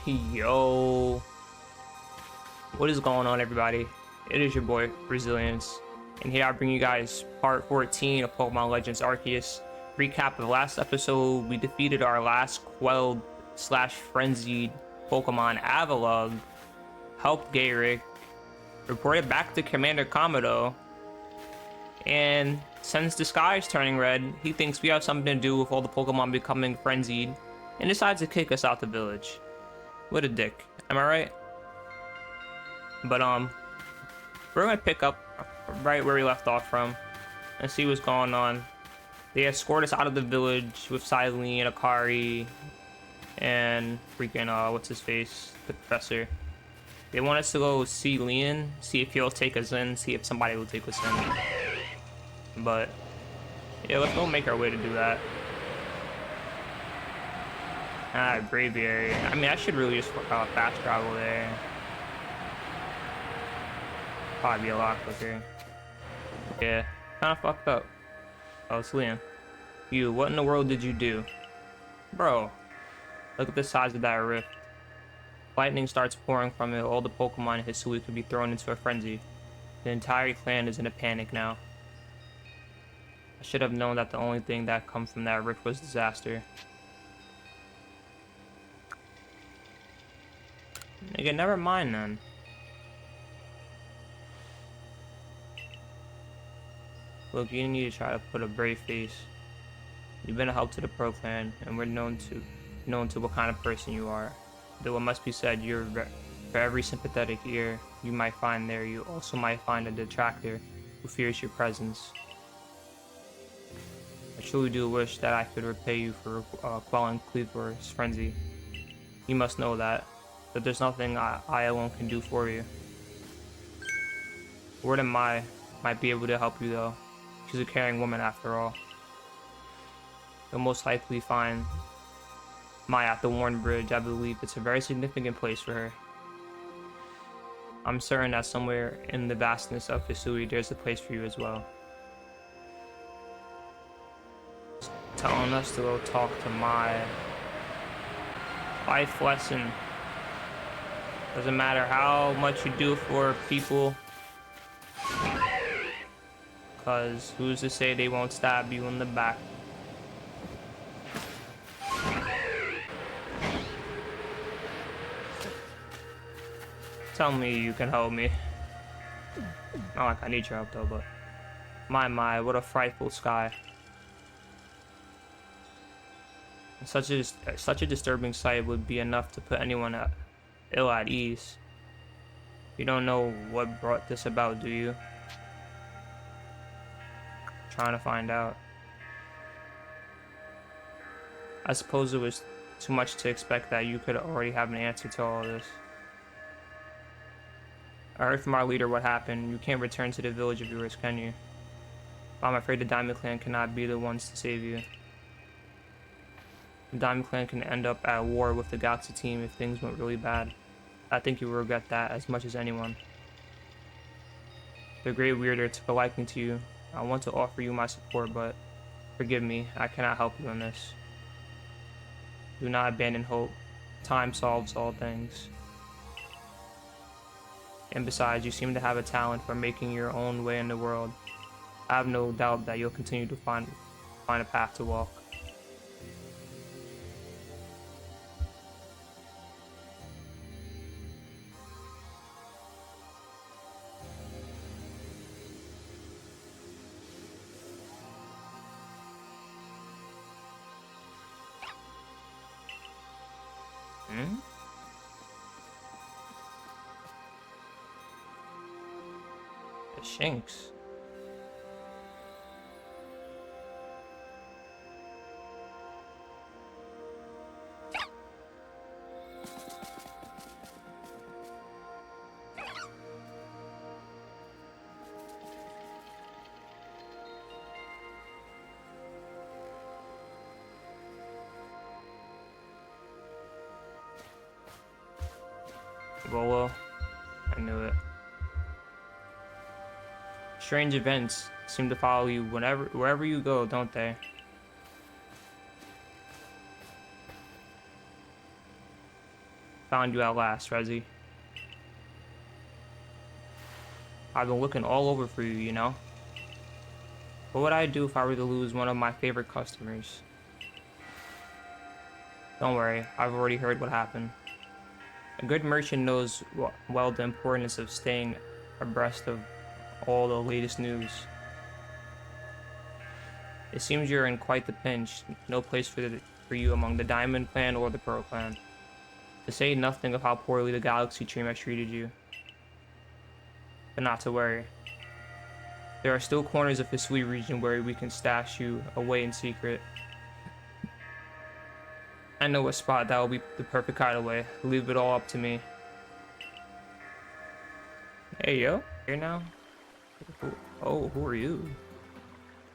Yo, what is going on, everybody? It is your boy Resilience, and here I bring you guys part 14 of Pokemon Legends Arceus. Recap of the last episode, we defeated our last quelled slash frenzied Pokemon Avalugg, helped Gayrick, reported back to Commander Komodo, and since the sky is turning red, he thinks we have something to do with all the Pokemon becoming frenzied, and decides to kick us out the village. What a dick, am I right? But we're gonna pick up right where we left off from and see what's going on. They escort us out of the village with Silene, Akari, and freaking what's his face, the professor. They want us to go see Leon, see if he'll take us in, see if somebody will take us in. But yeah, let's go make our way to do that. Braviary. I mean, I should really just fast travel there. Probably be a lot quicker. Yeah, kind of fucked up. Oh, it's Liam. You, what in the world did you do? Bro, look at the size of that rift. Lightning starts pouring from it. All the Pokemon in Hisui could be thrown into a frenzy. The entire clan is in a panic now. I should have known that the only thing that comes from that rift was disaster. Nigga, never mind then. Look, you need to try to put a brave face. You've been a help to the Pro Clan, and we're known to what kind of person you are. Though it must be said, for every sympathetic ear you might find there, you also might find a detractor who fears your presence. I truly do wish that I could repay you for quelling Cleaver's frenzy. You must know that there's nothing I alone can do for you. Word and Mai might be able to help you though. She's a caring woman after all. You'll most likely find Mai at the Warren Bridge. I believe it's a very significant place for her. I'm certain that somewhere in the vastness of Hisui there's a place for you as well. Telling us to go talk to Mai. Life lesson. Doesn't matter how much you do for people, cause who's to say they won't stab you in the back? Tell me you can help me. Not like I need your help though, but my, what a frightful sky. Such a disturbing sight would be enough to put anyone ill at ease. You don't know what brought this about, do you? Trying to find out. I suppose it was too much to expect that you could already have an answer to all this. I heard from our leader what happened. You can't return to the village of yours, can you? I'm afraid the Diamond Clan cannot be the ones to save you. The Diamond Clan can end up at war with the Galaxy team if things went really bad. I think you will regret that as much as anyone. The Great Weirder took a liking to you. I want to offer you my support, but forgive me, I cannot help you in this. Do not abandon hope. Time solves all things. And besides, you seem to have a talent for making your own way in the world. I have no doubt that you'll continue to find a path to walk. The Shinx. Well, I knew it. Strange events seem to follow you wherever you go, don't they? Found you at last, Rezi. I've been looking all over for you, you know? What would I do if I were to lose one of my favorite customers? Don't worry, I've already heard what happened. A good merchant knows well the importance of staying abreast of all the latest news. It seems you're in quite the pinch. No place for you among the Diamond Clan or the Pearl Clan. To say nothing of how poorly the Galaxy Team has treated you. But not to worry. There are still corners of Hisui region where we can stash you away in secret. I know a spot that will be the perfect hideaway. Leave it all up to me. Hey yo, here now? Who are you?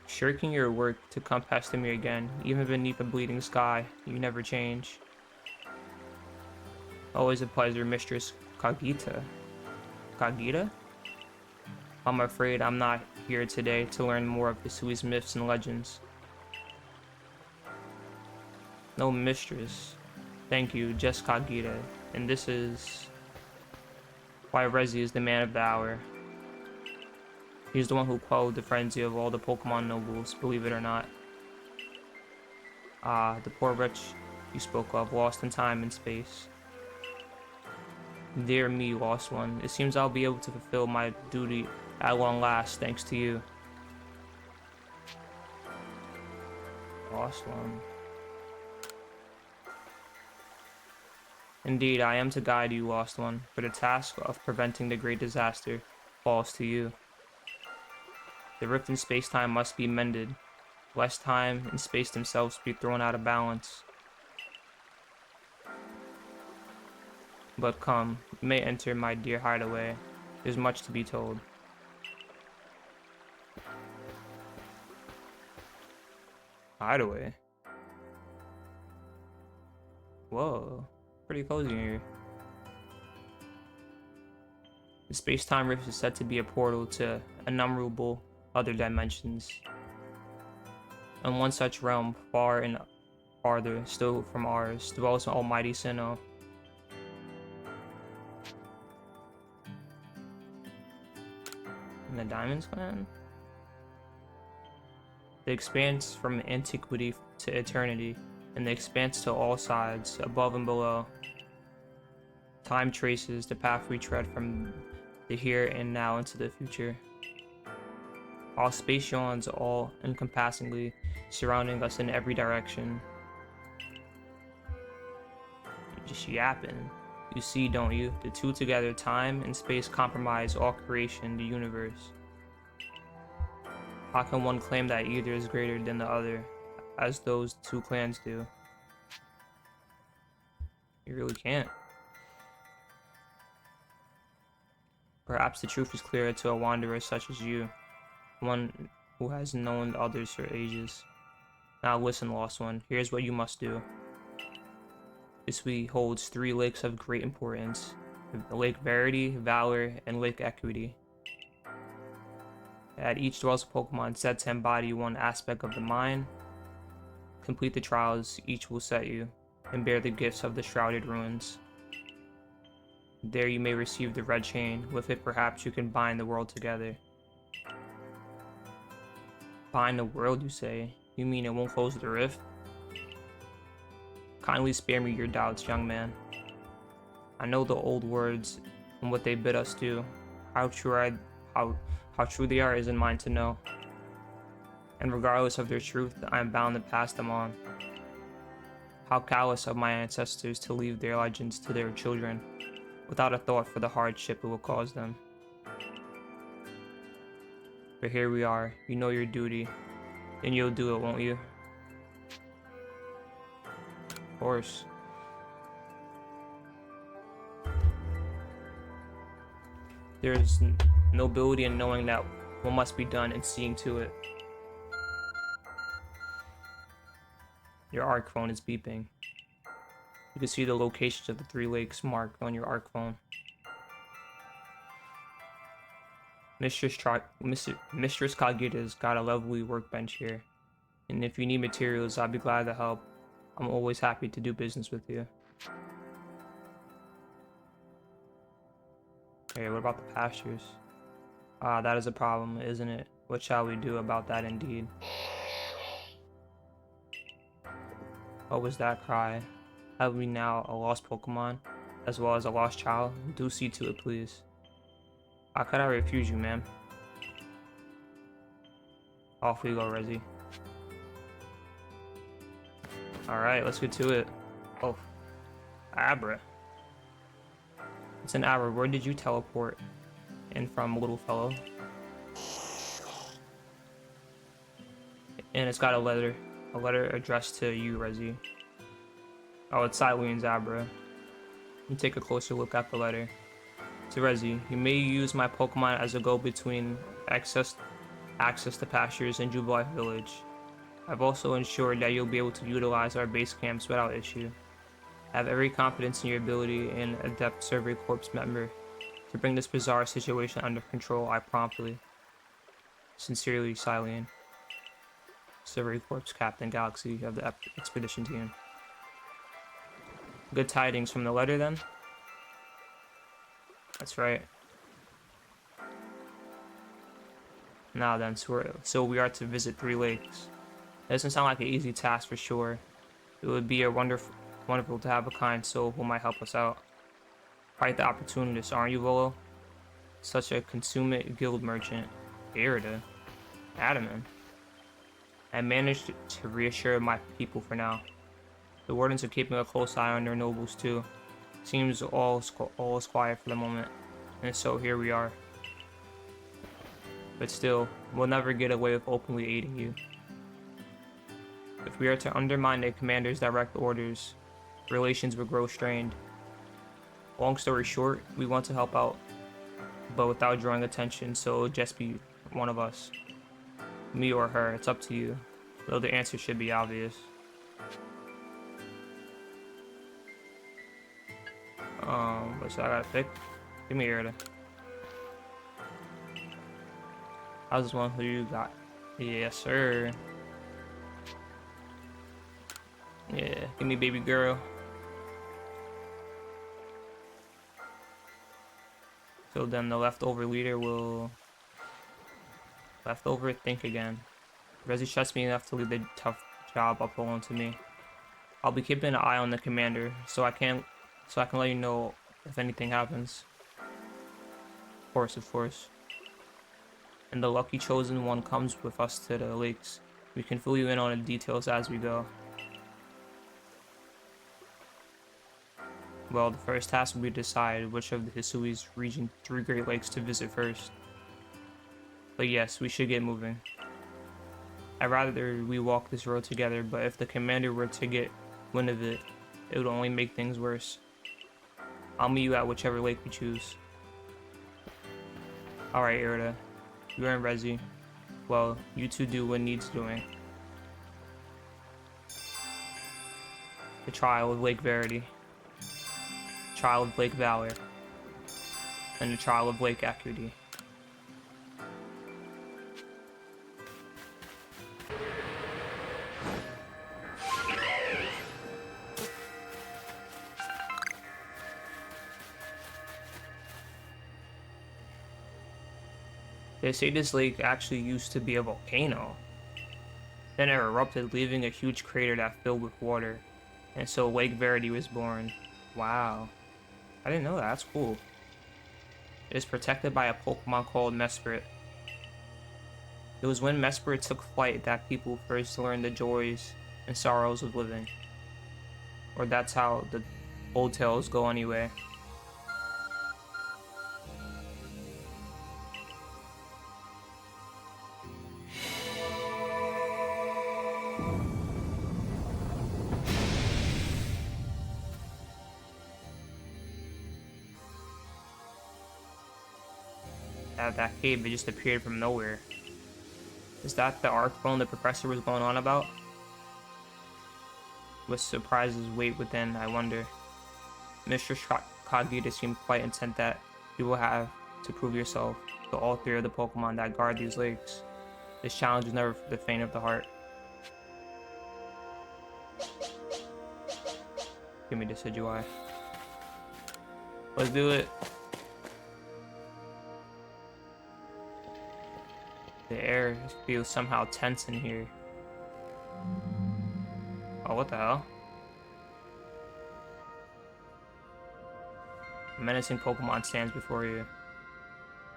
Shirking your work to come pester me again, even beneath a bleeding sky, you never change. Always a pleasure, Mistress Kagita. Kagita? I'm afraid I'm not here today to learn more of Hisui's myths and legends. No mistress. Thank you, just Kagita. And this is why Rezi is the man of the hour. He's the one who quelled the frenzy of all the Pokemon nobles, believe it or not. Ah, the poor wretch you spoke of, lost in time and space. Dear me, lost one. It seems I'll be able to fulfill my duty at long last, thanks to you. Lost one. Indeed, I am to guide you, lost one, for the task of preventing the great disaster falls to you. The rift in space-time must be mended, lest time and space themselves be thrown out of balance. But come, you may enter my dear hideaway. There's much to be told. Hideaway? Whoa, pretty cozy in here. The space-time rift is said to be a portal to innumerable other dimensions. In one such realm, far and farther still from ours, dwells Almighty Sinnoh. In the Diamond Clan? The expanse from antiquity to eternity, and the expanse to all sides, above and below. Time traces the path we tread from the here and now into the future. While space yawns all encompassingly, surrounding us in every direction. You're just yapping. You see, don't you? The two together, time and space, compromise all creation, the universe. How can one claim that either is greater than the other, as those two clans do? You really can't. Perhaps the truth is clearer to a wanderer such as you, one who has known the others for ages. Now listen, lost one, here's what you must do. Hisui holds 3 lakes of great importance: Lake Verity, Valor, and Lake Equity. At each dwells a Pokemon said to embody one aspect of the mind. Complete the trials each will set you, and bear the gifts of the Shrouded Ruins. There you may receive the red chain. With it perhaps you can bind the world together. Bind the world, you say? You mean it won't close the rift? Kindly spare me your doubts, young man. I know the old words and what they bid us do. How true they are isn't mine to know. And regardless of their truth, I am bound to pass them on. How callous of my ancestors to leave their legends to their children, without a thought for the hardship it will cause them. But here we are, you know your duty, and you'll do it, won't you? Of course. There's nobility in knowing that what must be done and seeing to it. Your ARC phone is beeping. You can see the locations of the 3 lakes marked on your ARC phone. Mistress Kagita's got a lovely workbench here, and if you need materials, I'll be glad to help. I'm always happy to do business with you. Okay, what about the pastures? Ah, that is a problem, isn't it? What shall we do about that indeed? What was that cry? Have we now a lost Pokemon, as well as a lost child? Do see to it, please. How could I refuse you, ma'am? Off we go, Rezi. Alright, let's get to it. Oh, Abra. It's an Abra. Where did you teleport in from, little fellow? And it's got a letter addressed to you, Rezi. Oh, it's Cylene's Abra. Let me take a closer look at the letter. To Rezi, you may use my Pokemon as a go-between access to pastures in Jubilife Village. I've also ensured that you'll be able to utilize our base camps without issue. I have every confidence in your ability and adept Survey Corps member to bring this bizarre situation under control, I promptly. Sincerely, Cylene. Survey Corps Captain Galaxy of the expedition team. Good tidings from the letter, then? That's right. Now then, so we are to visit 3 lakes. It doesn't sound like an easy task for sure. It would be a wonderful to have a kind soul who might help us out. Quite the opportunist, aren't you, Volo? Such a consummate guild merchant. Irida. Adamant. I managed to reassure my people for now. The wardens are keeping a close eye on their nobles too. Seems all is quiet for the moment. And so here we are. But still, we'll never get away with openly aiding you. If we are to undermine the commander's direct orders, relations will grow strained. Long story short, we want to help out, but without drawing attention, so it'll just be one of us. Me or her, it's up to you. Though the answer should be obvious. So I gotta pick? Give me Irida. How's this one? Who you got? Yes, sir. Yeah, give me baby girl. So then the leftover leader will... Leftover think again. Rezi trusts me enough to leave the tough job up alone to me. I'll be keeping an eye on the commander, so I can let you know if anything happens. Of course. And the lucky chosen one comes with us to the lakes. We can fill you in on the details as we go. Well, the first task will be to decide which of the Hisui's region 3 Great Lakes to visit first. But yes, we should get moving. I'd rather we walk this road together, but if the commander were to get wind of it, it would only make things worse. I'll meet you at whichever lake we choose. Alright, Irida. You and Rezi. Well, you two do what needs doing. The trial of Lake Verity. Trial of Lake Valor. And the trial of Lake Acuity. They say this lake actually used to be a volcano. Then it erupted, leaving a huge crater that filled with water. And so Lake Verity was born. Wow. I didn't know that. That's cool. It is protected by a Pokemon called Mesprit. It was when Mesprit took flight that people first learned the joys and sorrows of living. Or that's how the old tales go anyway. That cave, it just appeared from nowhere. Is that the arc bone the professor was going on about? What surprises wait within, I wonder. Mr. Kagita seemed quite intent that you will have to prove yourself to all 3 of the Pokemon that guard these lakes. This challenge is never for the faint of the heart. Give me this Decidueye. Let's do it. The air feels somehow tense in here. Oh, what the hell? A menacing Pokemon stands before you.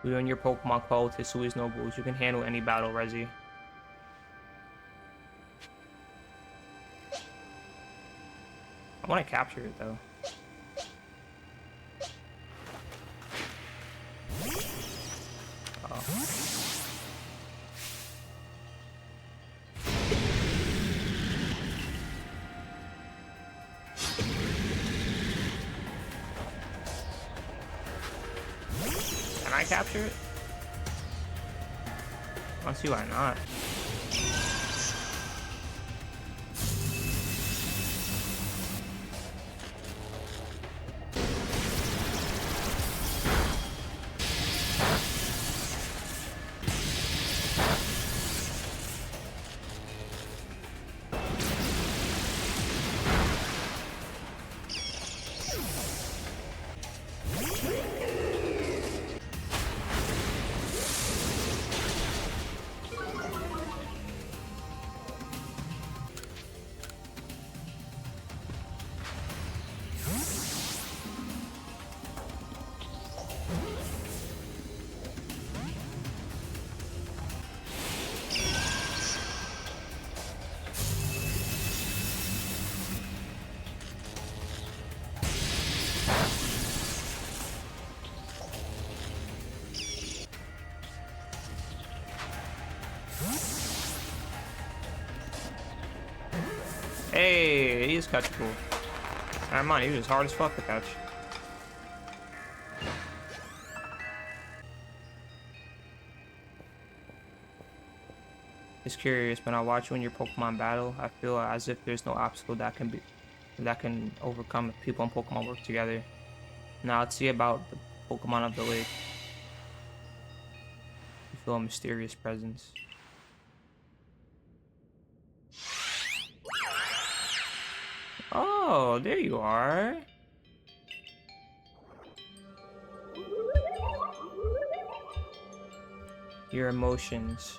You and your Pokemon call with Hisui's nobles. You can handle any battle, Rezi. I want to capture it, though. Oh. Can I capture it? I don't see why not. Hey, he is catchable. Never mind, he was hard as fuck to catch. Just curious, when I watch you and your Pokemon battle, I feel as if there's no obstacle that can overcome if people and Pokemon work together. Now let's see about the Pokemon of the lake. You feel a mysterious presence. Oh, there you are. Your emotions.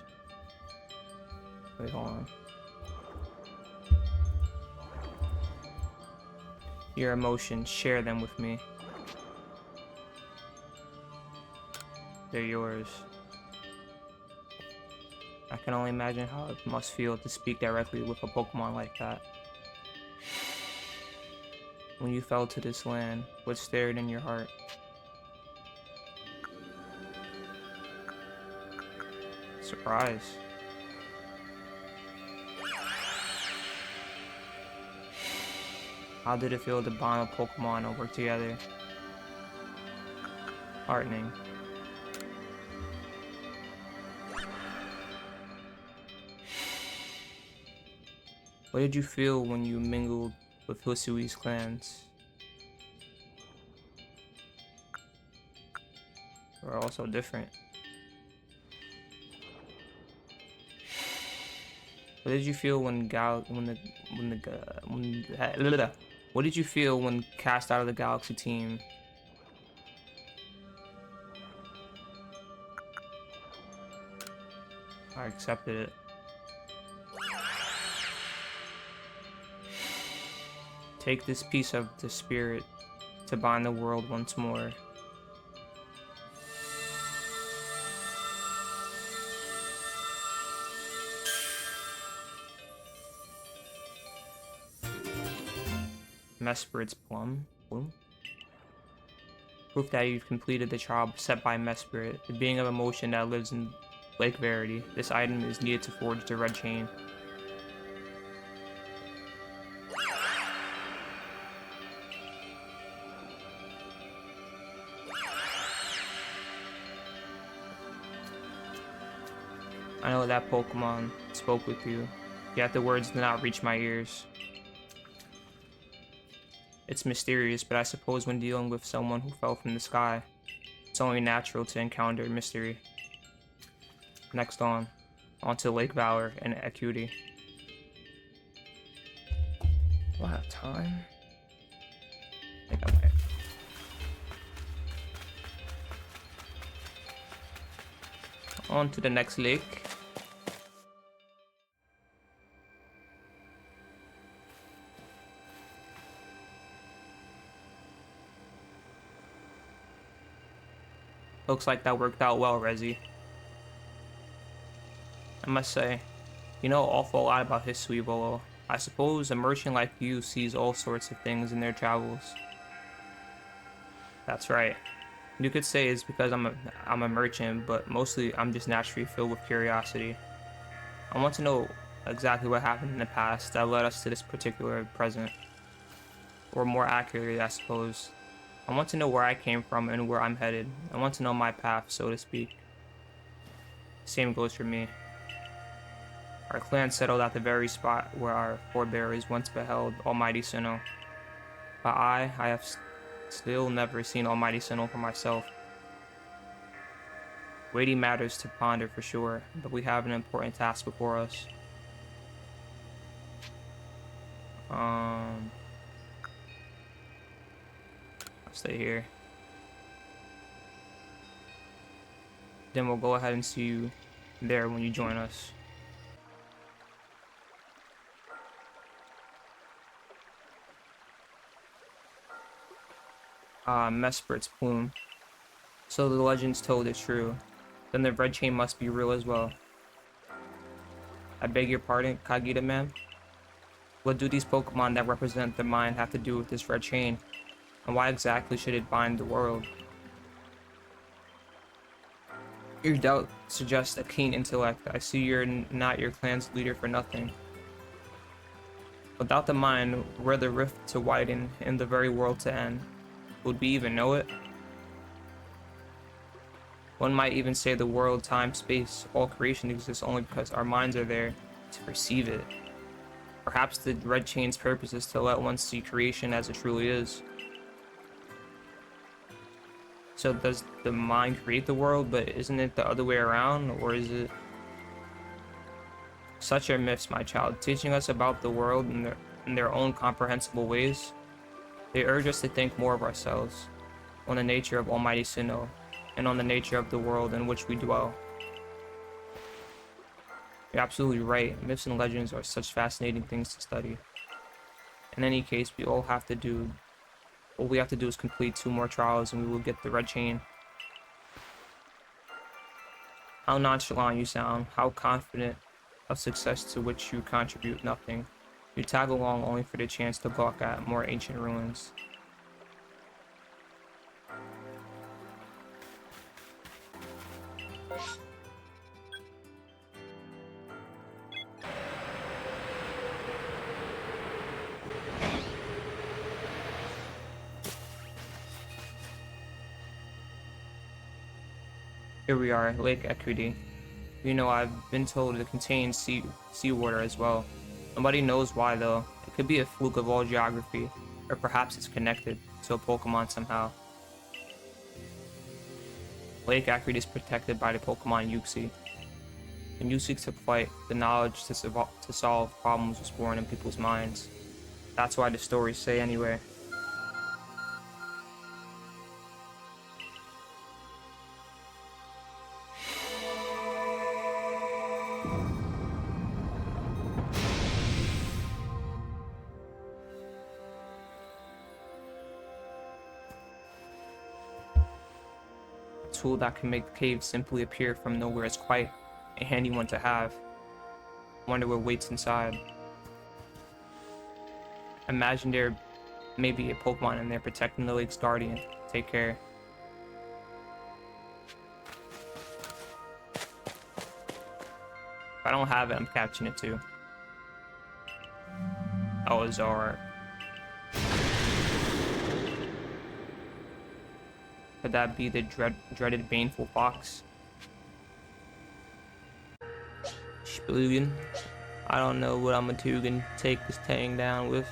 Wait, hold on. Your emotions, share them with me. They're yours. I can only imagine how it must feel to speak directly with a Pokemon like that. When you fell to this land, what stirred in your heart? Surprise. How did it feel to bond with Pokemon and work together? Heartening. What did you feel when you mingled with Hisui's clans? We're also different. What did you feel when what did you feel when cast out of the Galaxy team? I accepted it. Take this piece of the spirit to bind the world once more. Mesprit's bloom. Proof that you've completed the job set by Mesprit, the being of emotion that lives in Lake Verity. This item is needed to forge the red chain. I know that Pokemon spoke with you, yet the words did not reach my ears. It's mysterious, but I suppose when dealing with someone who fell from the sky, it's only natural to encounter mystery. Next onto Lake Valor and Acuity. Do I have time? I think I might. On to the next lake. Looks like that worked out well, Rezi. I must say, you know an awful lot about hisui, Bolo. I suppose a merchant like you sees all sorts of things in their travels. That's right. You could say it's because I'm a merchant, but mostly I'm just naturally filled with curiosity. I want to know exactly what happened in the past that led us to this particular present. Or more accurately, I suppose, I want to know where I came from and where I'm headed. I want to know my path, so to speak. Same goes for me. Our clan settled at the very spot where our forebears once beheld Almighty Sinnoh. But I have still never seen Almighty Sinnoh for myself. Weighty matters to ponder for sure, but we have an important task before us. I'll stay here. Then we'll go ahead and see you there when you join us. Mespert's plume. So the legends told it true. Then the red chain must be real as well. I beg your pardon, Kagita man? What do these Pokemon that represent the mind have to do with this red chain? And why exactly should it bind the world? Your doubt suggests a keen intellect. I see you're not your clan's leader for nothing. Without the mind, were the rift to widen and the very world to end, would we even know it? One might even say the world, time, space, all creation exists only because our minds are there to perceive it. Perhaps the red chain's purpose is to let one see creation as it truly is. So does the mind create the world, but isn't it the other way around, or is it? Such are myths, my child, teaching us about the world in their own comprehensible ways. They urge us to think more of ourselves, on the nature of Almighty Sinnoh, and on the nature of the world in which we dwell. You're absolutely right. Myths and legends are such fascinating things to study. In any case, all we have to do is complete 2 more trials and we will get the red chain. How nonchalant you sound, how confident of success to which you contribute nothing. You tag along only for the chance to gawk at more ancient ruins. Here we are, Lake Equity. You know, I've been told it contains seawater as well. Nobody knows why though. It could be a fluke of all geography, or perhaps it's connected to a Pokemon somehow. Lake Equity is protected by the Pokemon Uxie. When Uxie took flight, the knowledge to solve problems was born in people's minds. That's why the stories say anyway. Tool that can make the cave simply appear from nowhere is quite a handy one to have. Wonder what waits inside. Imagine there may be a Pokemon in there protecting the lake's guardian. Take care. If I don't have it, I'm catching it too. Oh, Zara. Could that be the dreaded baneful fox? Splugen. I don't know what I'm gonna take this Tang down with.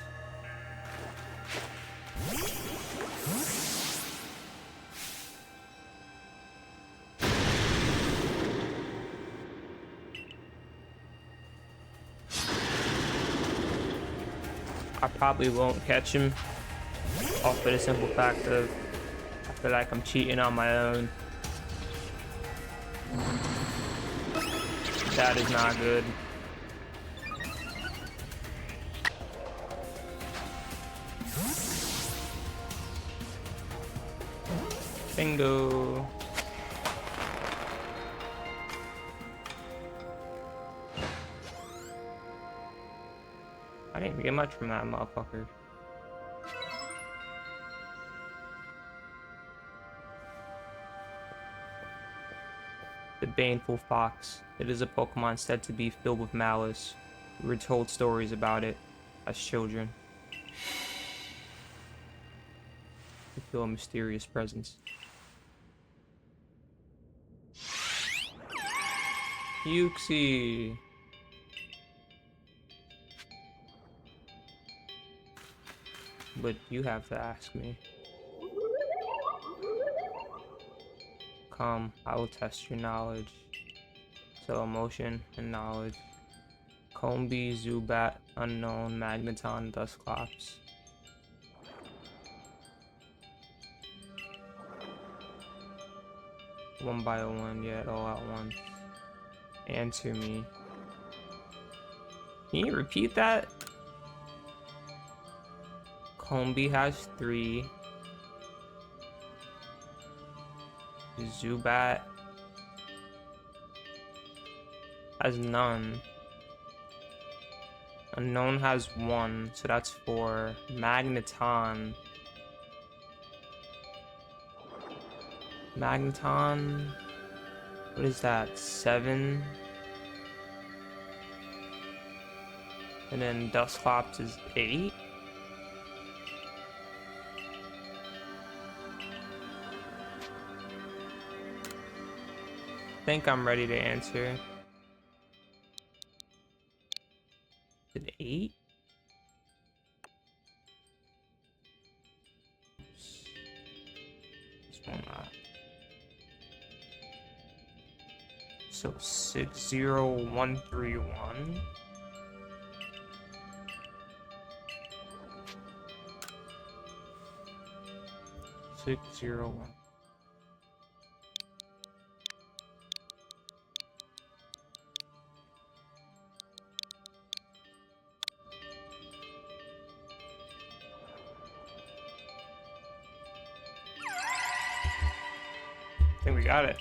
I probably won't catch him off for the simple fact of I feel like I'm cheating on my own. That is not good. Bingo. I didn't get much from that motherfucker. The Baneful Fox. It is a Pokemon said to be filled with malice. We were told stories about it as children. We feel a mysterious presence. Yuxi. But you have to ask me. Come, I will test your knowledge. So emotion and knowledge. Combi, Zubat, Unknown, Magneton, Dusclops. One by one, yeah, all at once. Answer me. Can you repeat that? Combi has 3. Zubat has none. Unknown has 1, so that's 4. Magneton. What is that? 7. And then Dusclops is 8. I think I'm ready to answer. Is it 8? This one not. So 60131. Six zero one. I think we got it.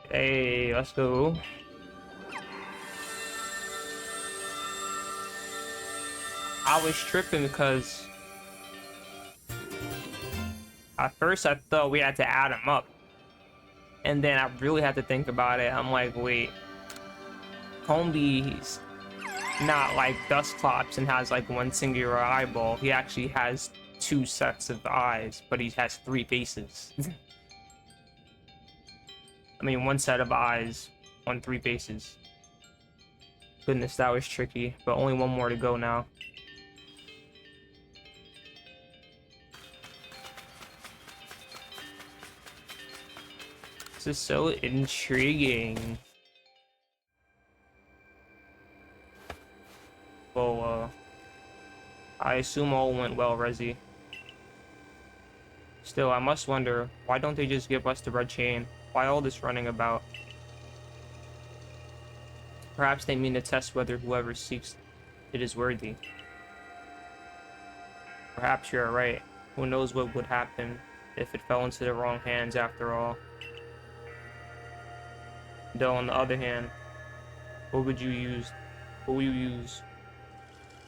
Hey, let's go. I was tripping because at first I thought we had to add them up. And then I really had to think about it. I'm like, wait. Combi's not like Dusclops and has like one singular eyeball. He actually has 2 sets of eyes, but he has 3 faces. I mean, 1 set of eyes, 3 faces. Goodness, that was tricky, but only 1 more to go now. This is so intriguing. Well, I assume all went well, Rezi. Still, I must wonder, why don't they just give us the red chain? Why all this running about? Perhaps they mean to test whether whoever seeks it is worthy. Perhaps you're right. Who knows what would happen if it fell into the wrong hands after all. Though on the other hand, what would you use? What will you use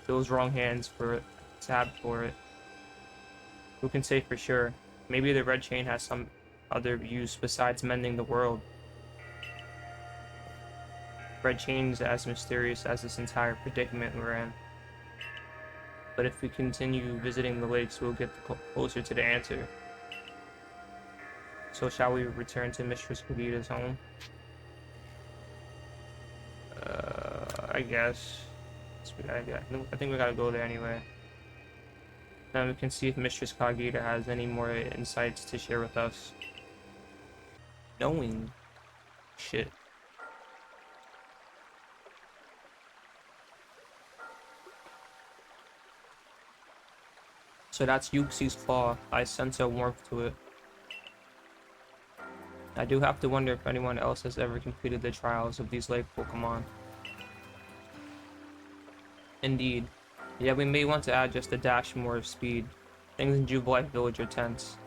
those wrong hands for it, tab for it? Who can say for sure? Maybe the red chain has some other use besides mending the world. Red chain's as mysterious as this entire predicament we're in. But if we continue visiting the lakes, we'll get closer to the answer. So shall we return to Mistress Kagita's home? I guess. I think we gotta go there anyway. Then we can see if Mistress Kagita has any more insights to share with us. Knowing shit. So that's Yuxi's claw. I sense a warmth to it. I do have to wonder if anyone else has ever completed the trials of these lake Pokemon. Indeed. Yeah, we may want to add just a dash more of speed. Things in Jubilife Village are tense.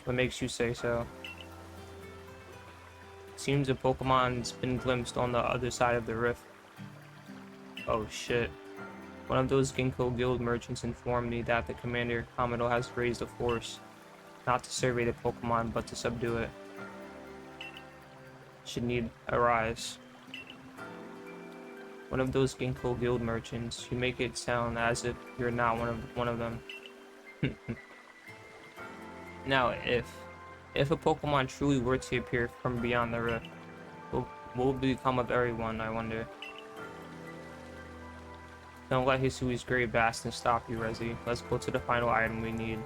What makes you say so? Seems a Pokemon's been glimpsed on the other side of the rift. Oh shit. One of those Ginkgo Guild merchants informed me that the Commander Kamado has raised a force, not to survey the Pokemon, but to subdue it. Should need a rise. One of those Ginkgo Guild merchants. You make it sound as if you're not one of them. Now, if a Pokemon truly were to appear from beyond the rift, what will become of everyone, I wonder? Don't let Hisui's great vastness stop you, Rezi. Let's go to the final item we need.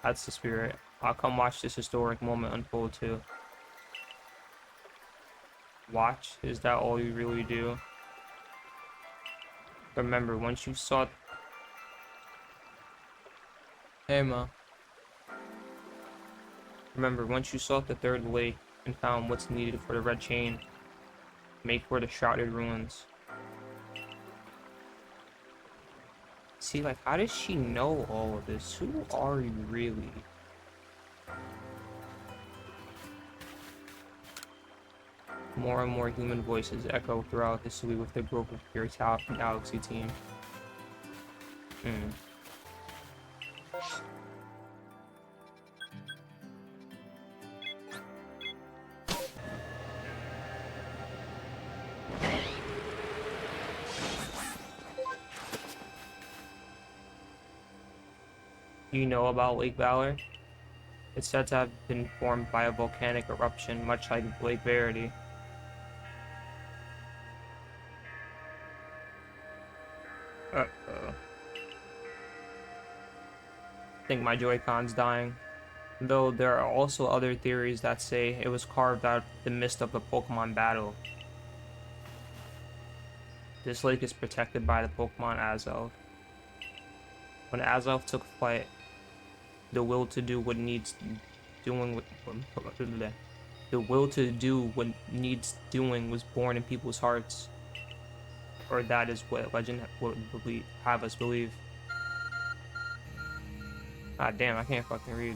That's the spirit. I'll come watch this historic moment unfold too. Watch? Is that all you really do? Remember, once you saw... Hey, Ma. Remember, once you sought the third lake and found what's needed for the red chain, make for the shrouded ruins. See, like, how does she know all of this? Who are you really? More and more human voices echo throughout the city with the growth of your galaxy team. You know about Lake Valor? It's said to have been formed by a volcanic eruption, much like Lake Verity. Uh-oh. I think my Joy-Con's dying. Though there are also other theories that say it was carved out of the midst of a Pokemon battle. This lake is protected by the Pokemon Azelf. When Azelf took flight, the will to do what needs doing the will to do what needs doing was born in people's hearts. Or that is what legend would have us believe. Ah damn, I can't fucking read.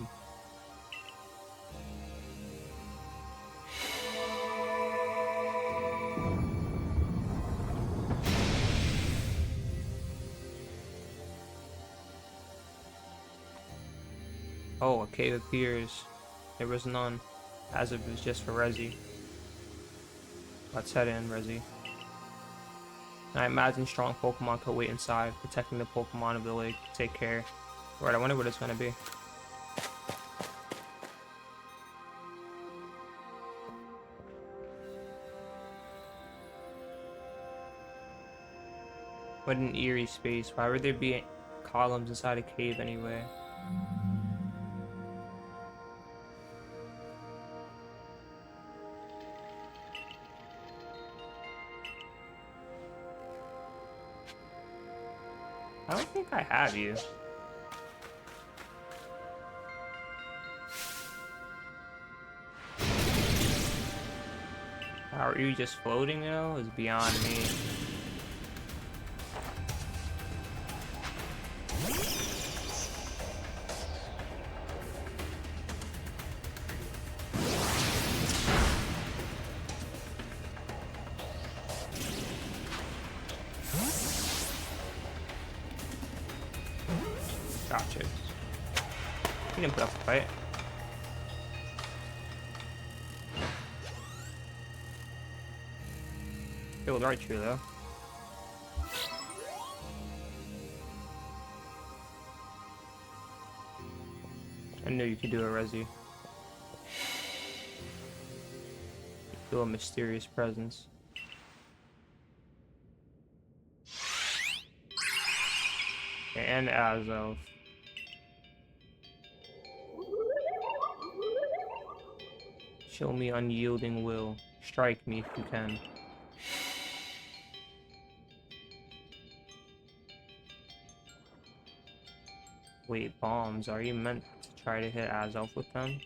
Oh, a cave appears. There was none, as if it was just for Rezi. Let's head in, Rezi. I imagine strong Pokemon could wait inside, protecting the Pokemon of the lake. Take care. Alright, I wonder what it's gonna be. What an eerie space. Why would there be columns inside a cave anyway? I don't think I have you. How are you just floating though? Is beyond me. Gotcha. He didn't put up a fight. It was right true though. I knew you could do it, Rezi. Feel a mysterious presence. And Azelf. Show me unyielding will. Strike me if you can. Wait, bombs. Are you meant to try to hit Azelf with them?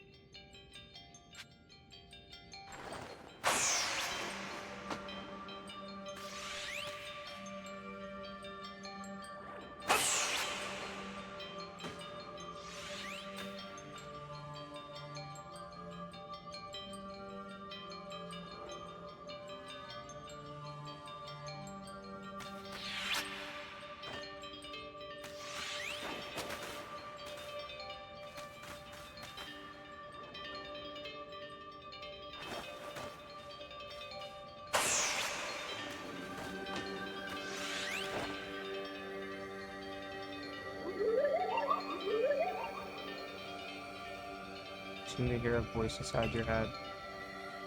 Seem to hear a voice inside your head.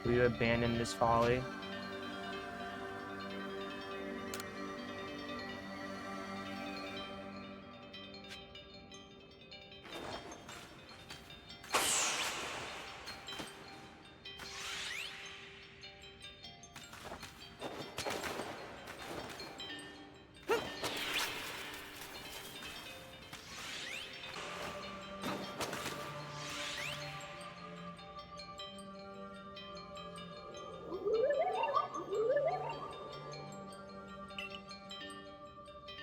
Will you abandon this folly?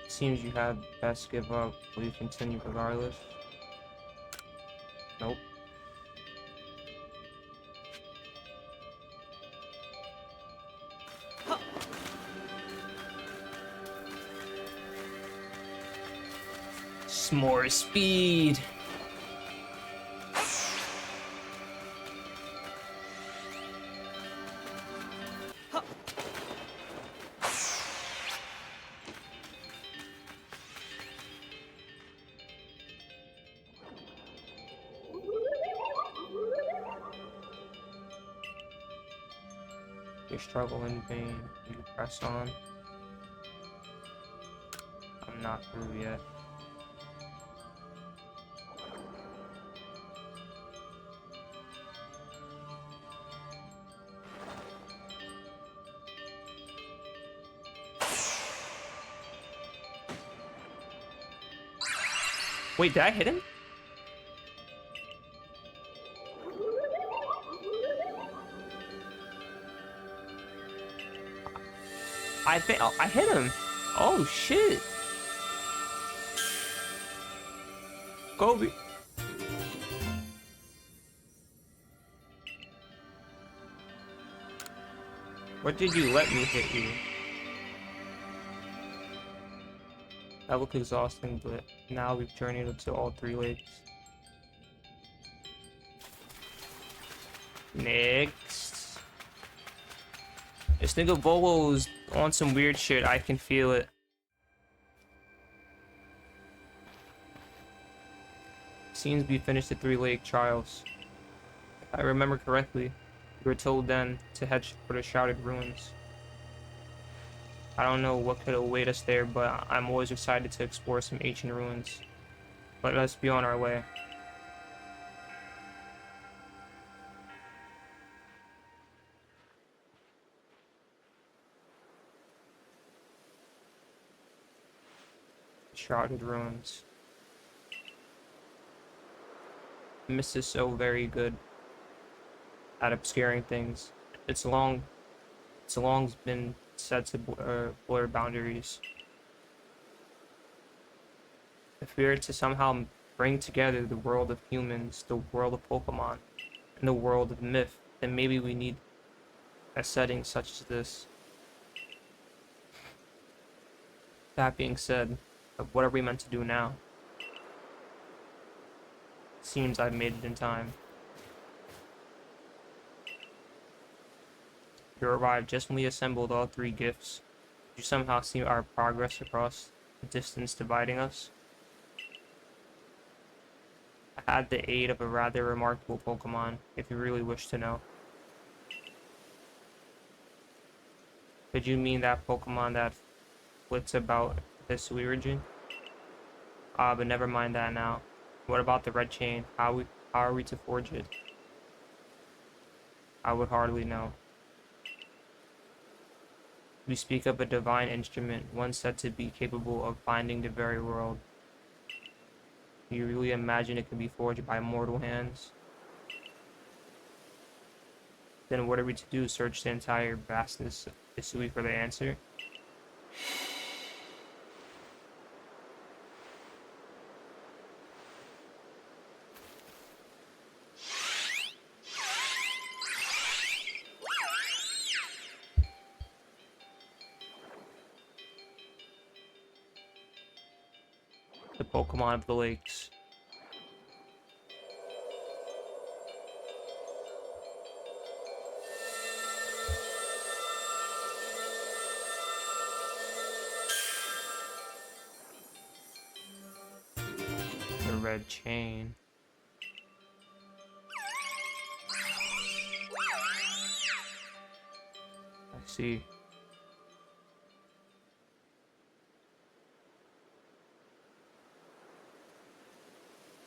Seems you had best give up. Will you continue regardless? Nope. More speed. You struggle in vain. You press on. I'm not through yet. Wait, did I hit him? I think I hit him. Oh shit. Kobe. What did you let me hit you? That looked exhausting, but now we've journeyed up to all 3 lakes. Next. This nigga Volo's on some weird shit. I can feel it. Seems we finished the 3 lake trials. If I remember correctly, we were told then to head for the Shrouded Ruins. I don't know what could await us there, but I'm always excited to explore some ancient ruins. Let us be on our way. Shrouded Ruins. Mist is so very good at obscuring things. It's long been said to blur boundaries. If we are to somehow bring together the world of humans, the world of Pokemon, and the world of myth, then maybe we need a setting such as this. That being said, what are we meant to do now? Seems I've made it in time. You arrived just when we assembled all 3 gifts. Did you somehow see our progress across the distance dividing us? I had the aid of a rather remarkable Pokemon, if you really wish to know. Did you mean that Pokemon that flits about the hisui region? Ah, but never mind that now. What about the red chain? How are we to forge it? I would hardly know. We speak of a divine instrument, one said to be capable of binding the very world. You really imagine it could be forged by mortal hands? Then what are we to do? Search the entire vastness of hisui for the answer? The Pokemon of the lakes. The red chain. I see.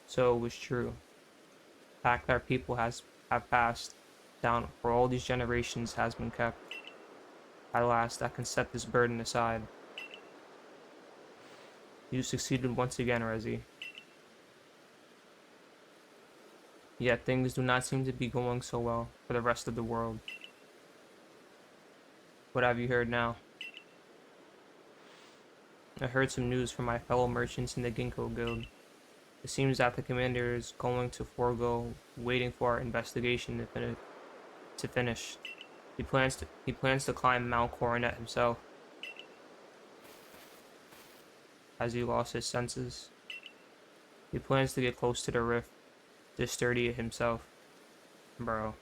So it was true. The fact that our people have passed down for all these generations has been kept. At last, I can set this burden aside. You succeeded once again, Rezi. Yet things do not seem to be going so well for the rest of the world. What have you heard now? I heard some news from my fellow merchants in the Ginkgo Guild. It seems that the commander is going to forego waiting for our investigation to finish. He plans to climb Mount Coronet himself. Has he lost his senses? He plans to get close to the rift to study it himself. Bro.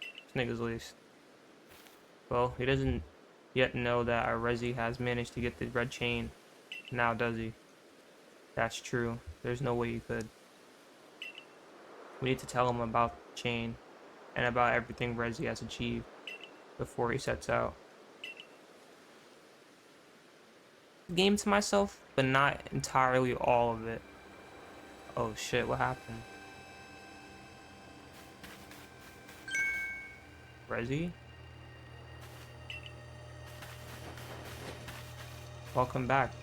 This nigga's laced. Well, he doesn't yet know that our Rezi has managed to get the red chain. Now does he? That's true. There's no way he could. We need to tell him about the chain and about everything Rezi has achieved before he sets out. Game to myself, but not entirely all of it. Oh shit, what happened? Rezi? Welcome back.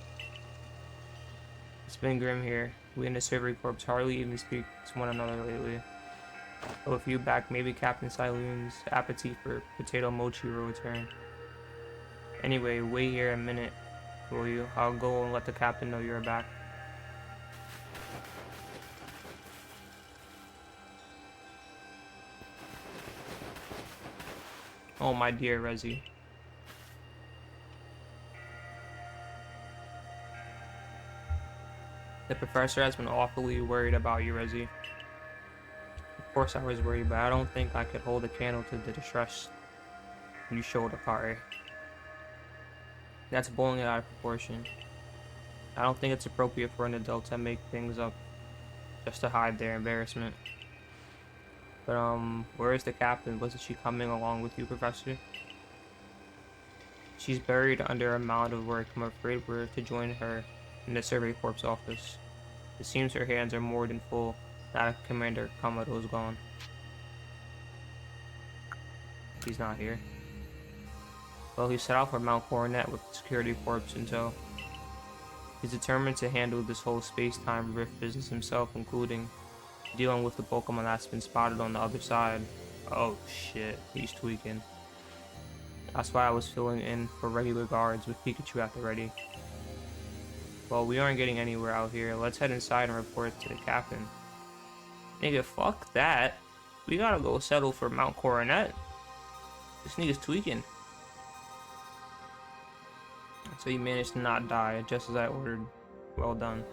It's been grim here. We in the Survey Corps hardly even speak to one another lately. But with you back, maybe Captain Siloon's appetite for potato mochi will return. Anyway, wait here a minute, will you? I'll go and let the captain know you're back. Oh, my dear Rezi. The professor has been awfully worried about you, Rezi. Of course I was worried, but I don't think I could hold a candle to the distress you showed Akari. That's blowing it out of proportion. I don't think it's appropriate for an adult to make things up just to hide their embarrassment. But, where is the captain? Wasn't she coming along with you, Professor? She's buried under a mound of work. I'm afraid we're to join her in the Survey Corps office. It seems her hands are more than full now that Commander Kamado is gone. He's not here. Well, he set out for Mount Coronet with the security corps in tow. He's determined to handle this whole space-time rift business himself, including dealing with the Pokemon that's been spotted on the other side. Oh shit, he's tweaking. That's why I was filling in for regular guards with Pikachu at the ready. Well, we aren't getting anywhere out here. Let's head inside and report to the captain. Nigga, fuck that. We gotta go settle for Mount Coronet. This nigga's tweaking. So he managed to not die, just as I ordered. Well done.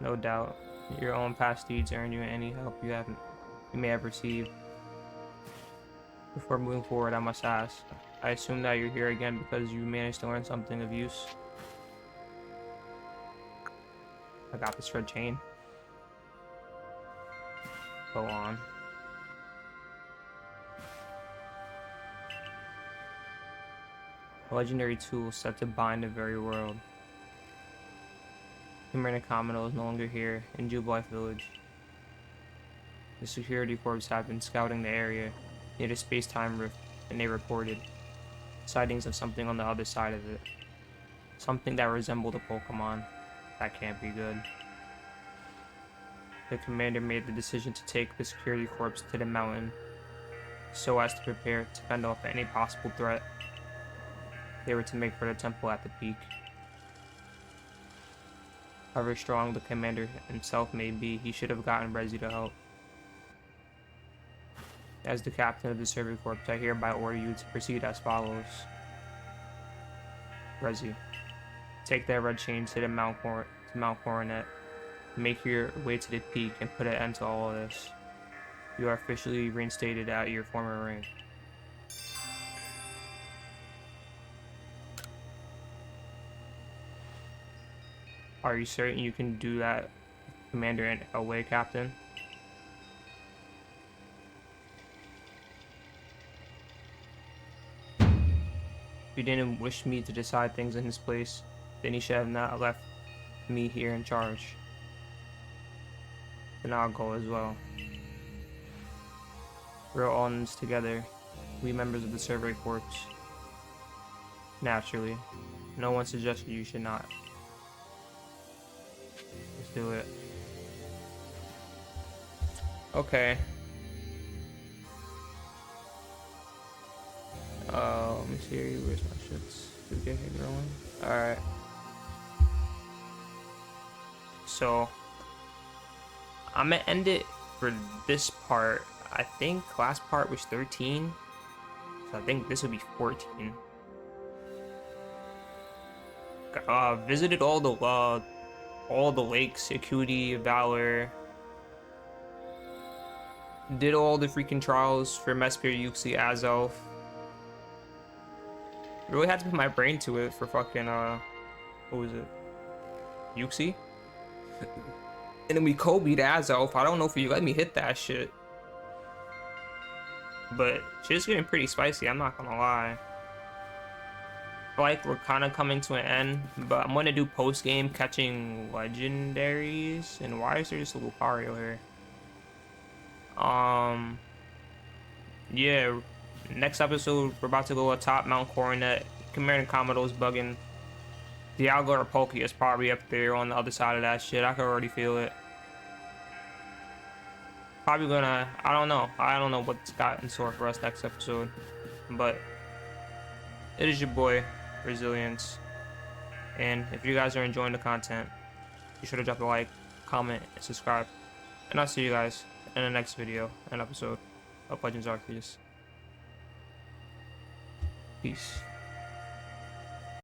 No doubt. Your own past deeds earn you any help you may have received. Before moving forward, I must ask. I assume that you're here again because you managed to learn something of use. I got this red chain. Go on. A legendary tool set to bind the very world. Commander Kamado is no longer here in Jubilife Village. The security corps have been scouting the area near the space-time rift, and they reported. sightings of something on the other side of it. Something that resembled a Pokemon. That can't be good. The commander made the decision to take the security corps to the mountain so as to prepare to fend off any possible threat. They were to make for the temple at the peak. However strong the commander himself may be, he should have gotten Rezi to help. As the captain of the Survey Corps, I hereby order you to proceed as follows. Rezi, take that red chain to Mount Coronet. Make your way to the peak and put an end to all of this. You are officially reinstated at your former rank. Are you certain you can do that, Commander and away, Captain? If you didn't wish me to decide things in his place, then he should have not left me here in charge. Then I'll go as well. We're all in this together. We members of the Survey Corps. Naturally, no one suggested you should not. Let's do it. Okay. Let me see. Where's my shits? Did we get here growing? Alright. So, I'm gonna end it for this part. I think last part was 13. So I think this would be 14. Visited all the lakes, Acuity, Valor. Did all the freaking trials for Mespire, Yuxi, Azelf. Really had to put my brain to it for fucking what was it? Yuxi? And then we Kobe'd Azelf. I don't know if you let me hit that shit. But shit's getting pretty spicy, I'm not gonna lie. I feel like we're kind of coming to an end, but I'm gonna do post game catching legendaries. And why is there just a Lucario here? Yeah, next episode we're about to go atop Mount Coronet. Commander Commodore's bugging. Dialga or Palkia is probably up there on the other side of that shit. I can already feel it. Probably gonna, I don't know what's got in store for us next episode, but it is your boy Resilience, and if you guys are enjoying the content, be sure to drop a like, comment, and subscribe, and I'll see you guys in the next video and episode of Legends Arceus. Peace.